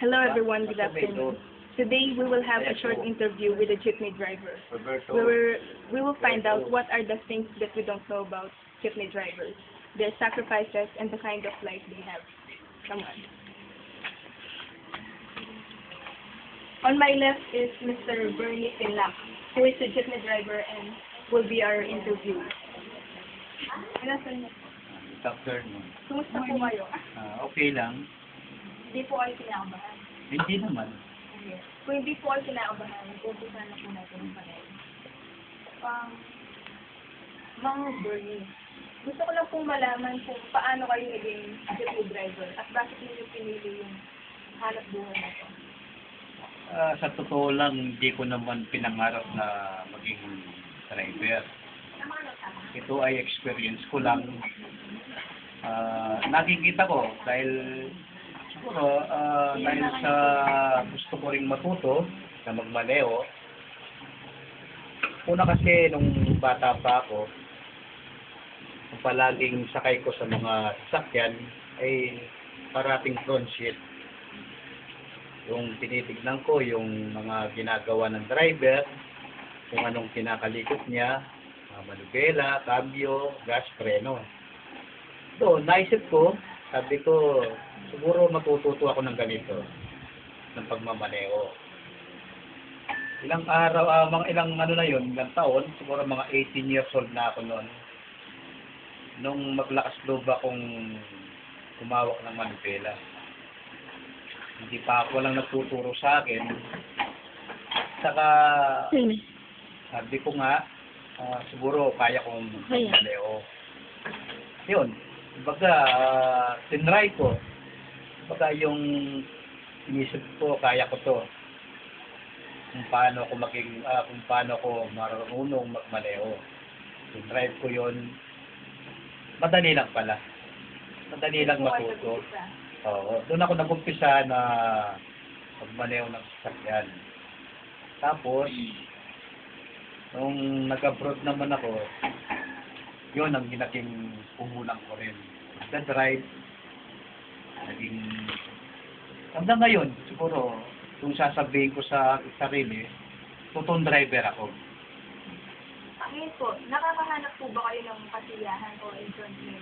Hello everyone, good afternoon. Today we will have a short interview with a jeepney driver. We will find out what are the things that we don't know about jeepney drivers, their sacrifices, and the kind of life they have. Come on. On my left is Mr. Bernie Pinlac, who is a jeepney driver and will be our interviewer. Good afternoon. Kumusta po kayo? Okay lang. Hindi po kayo kinakabahan. Hindi naman. Okay. Kung hindi po kayo kinakabahan, umpisa na po natin ang panay. Mang Bernie, gusto ko lang pong malaman kung paano kayo naging jeepney driver at bakit niyo pinili yung hanap buhay na ito. Sa totoo lang, hindi ko naman pinangarap na maging driver. Ito ay experience ko lang. Nakikita ko dahil siguro dahil sa gusto ko ring matuto na magmaneho. Una kasi nung bata pa ako, palaging sakay ko sa mga sasakyan ay parating front seat. Yung tinitignan ko yung mga ginagawa ng driver, kung anong kinakalikot niya, manubela, cambio, gas, preno. So, naisip ko, sabi ko, siguro matututo ako ng ganito, ng pagmamaneho. Ilang araw, mga ilang ano na yun, ilang taon, siguro mga 18 years old na ako noon. Nung maglakas loob akong kumawak ng manubela. Hindi pa ako lang nagtuturo sa akin. Saka, sabi ko nga, siguro kaya kong magmaneho. Yun. Baga, tinry ko. Baga yung inisip ko, kaya ko to. Kung paano ko kung paano ko marunong magmaneho. Tinry ko yun. Madali lang pala. Madali lang matuto. Oo. Doon ako nag-umpisa na magmaneho ng sasakyan. Tapos, nung nag-abroad naman ako, yun ang naging puhunan ko rin. Nag-drive, naging, hanggang ngayon, siguro, kung sasabihin ko sa sarili, totoong driver ako. Ngayon po, nakakahanap po ba kayo ng kasiyahan o enjoyment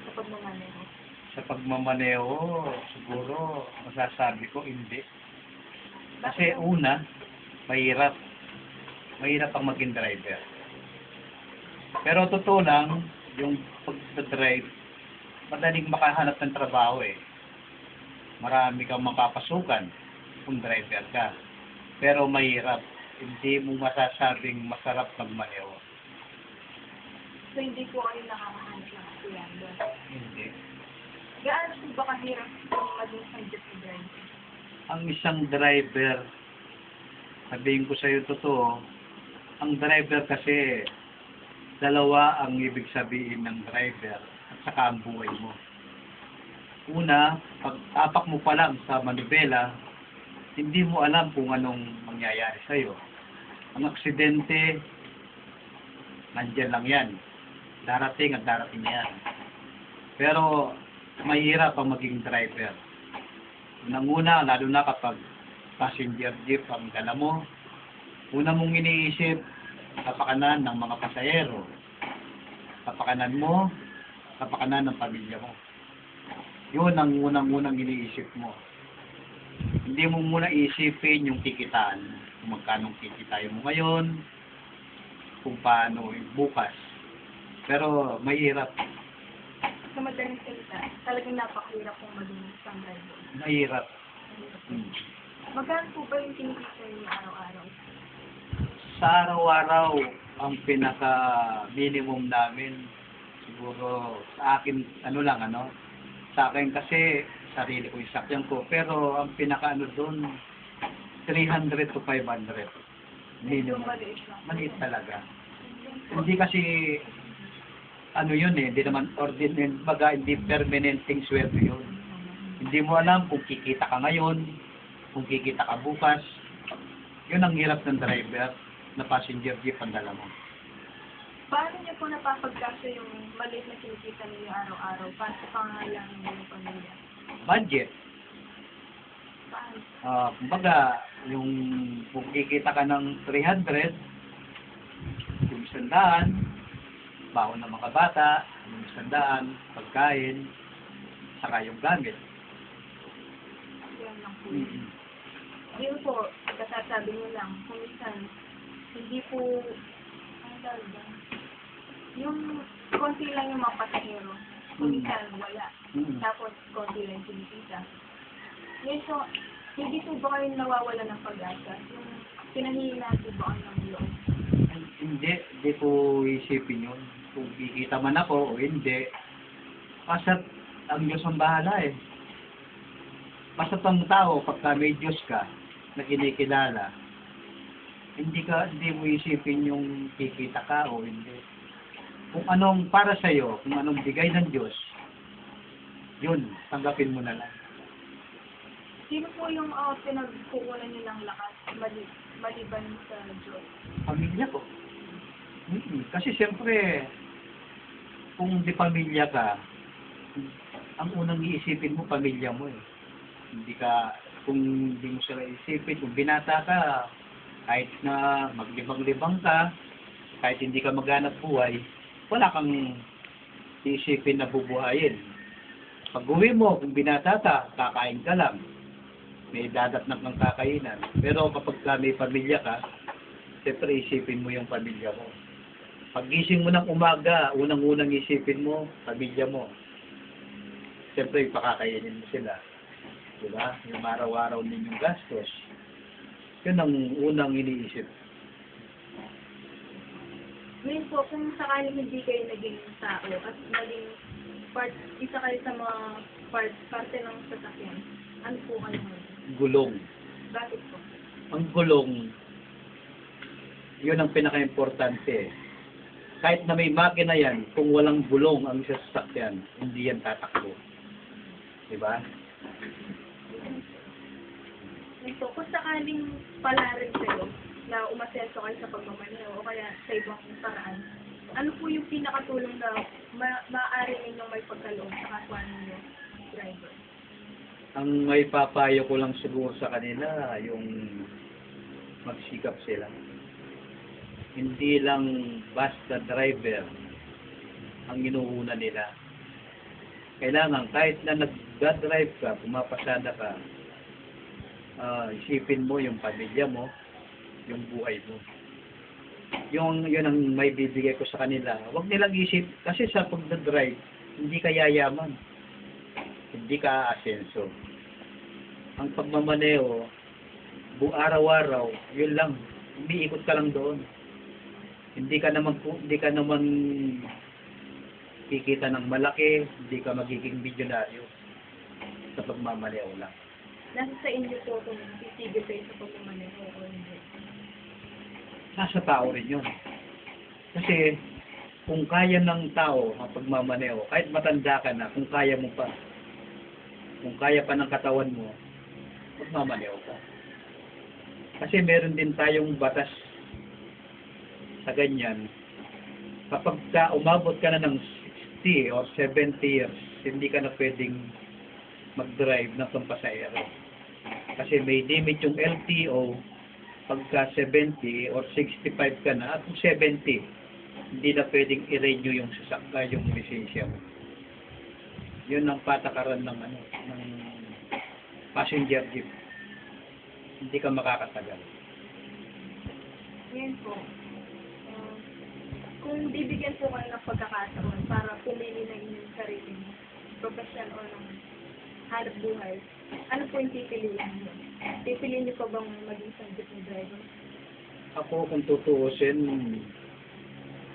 sa pagmamaneho? Sa pagmamaneho, siguro, masasabi ko, hindi. Kasi una, mahirap. Mahirap ang maging driver. Pero totoo lang, yung pag-drive, madaling makahanap ng trabaho eh. Marami kang makapasukan kung driver ka. Pero mahirap. Hindi mo masasabing masarap magmaneho. So, hindi po kayo nakakahanap ng kasiyahan doon? Hindi. Gaano po ba kahirap kung maging isang jeepney driver? Ang isang driver, sabihin ko sa iyo totoo, ang driver kasi, dalawa ang ibig sabihin ng driver at saka ang buhay mo. Una, pag tapak mo pa lang sa manubela, hindi mo alam kung anong mangyayari sa iyo. Ang aksidente, nandyan lang yan. Darating at darating yan. Pero, mahirap ang maging driver. Unang-una, lalo na kapag passenger jeep ang dala mo, una mong iniisip, kapakanan ng mga pasahero. Kapakanan mo, kapakanan ng pamilya mo. Yun ang unang-unang iniisip mo. Hindi mo muna isipin yung kikitaan. Kung magkano kikitain mo ngayon, kung paano bukas. Pero mahirap. Sa madaling salita, talagang napakahirap kung maging isang driver. Mahirap. Magkano po ba yung kinikita niyo araw-araw? Sa araw-araw, ang pinaka-minimum namin, siguro sa akin, sa akin kasi, sarili ko yung sakyan ko, pero ang pinaka-ano doon, 300 to 500. Minimum. Maliit talaga. Hindi kasi, hindi naman ordinary, hindi permanenting sweldo yun. Hindi mo alam kung kikita ka ngayon, kung kikita ka bukas. Yun ang hirap ng driver na passenger jeep ang dala mo. Paano niyo po napapagkasya yung maliit na kinikita niyo araw-araw para sa pangangailangan ng pamilya? Budget. Paano? Kumbaga, yung kung kikita ka ng 300, yung 100, baon ng mga bata, yung 100, pagkain, saka yung gamit. Yan lang po. Yun po, kasasabi nyo lang, kung minsan, hindi po, ano tawag ba? Yung konti lang yung mga pasahero, kung minsan wala. Tapos, konti lang kinikita. Ngayon, so, hindi po ba kayo nawawala ng pag-asa? Yung pinahihina po ba kayo ng loob? Hindi po isipin yun. Kung kikita man ako o hindi, basta ang Diyos ang bahala eh. Basta pang tao, pagka may Diyos ka, na kinikilala, hindi mo isipin yung kikita ka o hindi. Kung anong para sa'yo, kung anong bigay ng Diyos, yun, tanggapin mo na lang. Sino po yung pinagkukunan nyo ng lakas maliban sa Diyos? Pamilya ko. Kasi siyempre, kung di pamilya ka, ang unang iisipin mo, pamilya mo eh. Kung hindi mo sila isipin, kung binata ka, kahit na maglibang-libang ka, kahit hindi ka maghanap buhay, wala kang iisipin na bubuhayin. Pag uwi mo, kung binata ka, kakain ka lang. May dadatnak ng kakainan. Pero kapag may pamilya ka, siyempre isipin mo yung pamilya mo. Pag gising mo ng umaga, unang-unang isipin mo, pamilya mo. Siyempre, pakakainin mo sila. Diba? Yung araw-araw ninyong gastos. Yun ang unang iniisip. Ngayon po, kung sakaling hindi kayo naging tao at naging isa kayo sa mga parte ng sasakyan, ano po kayo ngayon? Gulong. Bakit po? Ang gulong, yun ang pinaka-importante. Kahit na may makina yan, kung walang gulong ang isa sasakyan, hindi yan tatakbo. Diba? So, kung sakaling pala rin kayo na umasenso kayo sa pagmamaneho o kaya sa ibang paraan, ano po yung pinakatulong na maaari ninyong may pagkaloob sa kapwa ninyo driver? Ang may papayo ko lang siguro sa kanila, yung magsikap sila. Hindi lang basta driver ang inuuna nila. Kailangan kahit na nag-drive ka, pumapasada ka, isipin mo yung pamilya mo, yung buhay mo. Yun ang may bibigay ko sa kanila. Huwag nilang isip, kasi sa pag-drive, hindi ka yayaman. Hindi ka aasenso. Ang pagmamaneho, araw-araw, yun lang. Umiikot ka lang doon. Hindi ka naman kikita ng malaki, hindi ka magiging milyonaryo sa pagmamaneho lang. Nasa sa inyo po kung titigil kayo sa pagmamaneho o hindi? Nasa tao rin yun. Kasi, kung kaya ng tao ang pagmamaneho, kahit matanda ka na, kung kaya mo pa, kung kaya pa ng katawan mo, magmamaneho ka. Kasi meron din tayong batas sa ganyan. Kapag umabot ka na ng 60 or 70 years, hindi ka na pwedeng mag-drive ng pampasahero. Kasi may limit yung LTO pagka 70 or 65 ka na, at kung 70, hindi na pwedeng i-renew yung lisensya mo. Yun ang patakaran ng passenger jeep. Hindi ka makakatagal. Ngayon po, kung bibigyan po kayo ng pagkakataon para pumili ng inyong sarili mo, profession o ng hanap buhay, ano po yung pipiliin niyo? Pipiliin niyo pa bang maging isang jeepney driver? Ako, kung tutuusin,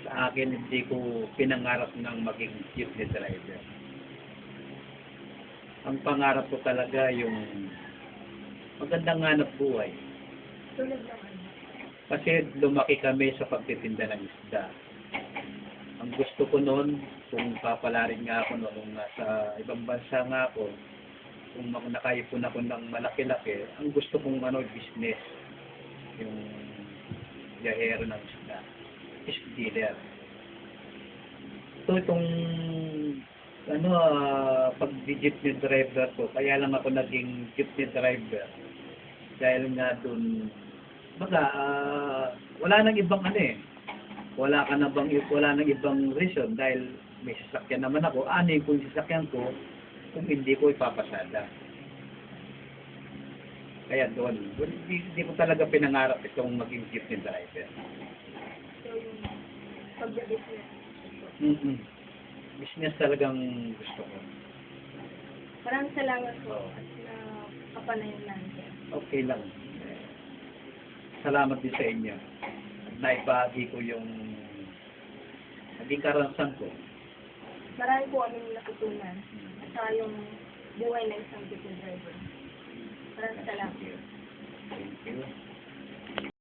sa akin, hindi ko pinangarap ng maging jeepney driver. Ang pangarap ko talaga yung magandang hanap buhay. Tulad ng ano? Kasi lumaki kami sa pagtitinda ng isda. Ang gusto ko noon, kung papalarin nga ako noon, kung nasa ibang bansa nga ako, kung nakaipon ako ng malaki-laki, ang gusto kong business, yung yahero ng isda, fish dealer. Itong pag-jeepney driver ko, kaya lang ako naging jeepney driver Dahil nga dun, baga, wala nang ibang ano eh. Wala nang ibang reason dahil may sasakyan naman ako. Ano yung kung sasakyan ko kung hindi ko ipapasada. Kaya doon, hindi ko talaga pinangarap itong maging jeepney driver. So, yung pag-business. Business talagang gusto ko. Maraming salamat po at na kapanayan natin. Okay lang. Salamat din sa inyo. Naibahagi ko yung naging karanasan ko. Marami po kaming natutunan. At saka yung buhay ng isang jeepney driver. Maraming salamat. Thank you.